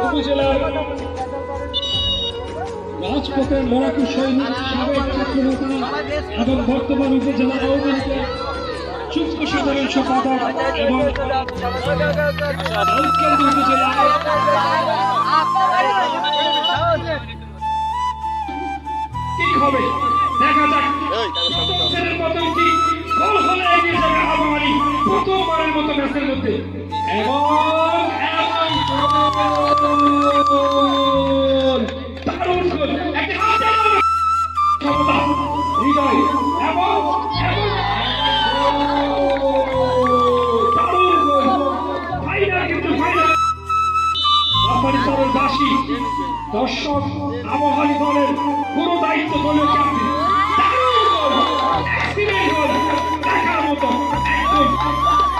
উপজেলার রাজপথের লড়াকু সৈনিক সাবেক ছাত্রনেতা এবং বর্তমান উপজেলা আওয়ামী লীগের যুগ্ম সাধারণ সম্পাদক এবং উপজেলা কি হবে দেখা যাক। মতো কি গোল হলে এগিয়ে যাবে আবামারি প্রথমবারের মতো ম্যাচের মধ্যে এবং দারুণ গোল একটি হৃদয় এবং দারুণ গোল ফাইনাল কিন্তু ফাইনাল বাসী দর্শক আবহাওয়ারী দলের পুরো দায়িত্ব দলীয় ক্যাপ্টেন দারুণ গোল এক্সিলেন্ট গোল দেখার মতো একদম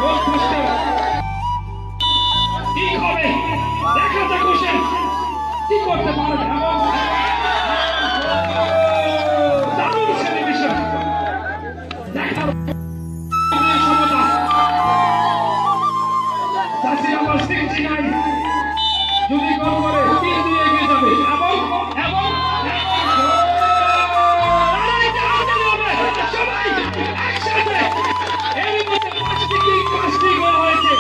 গোল পোস্টার কি হবে দেখা যাক হোসেন কি করতে পারবে এবং দারুণ সেলিব্রেশন দেখার সমতা জাসির আমার 69 যদি গোল করে 3 দিয়ে এগিয়ে যাবে এবং সবাই একসাথে এর মধ্যে 5টি গোল হয়েছে।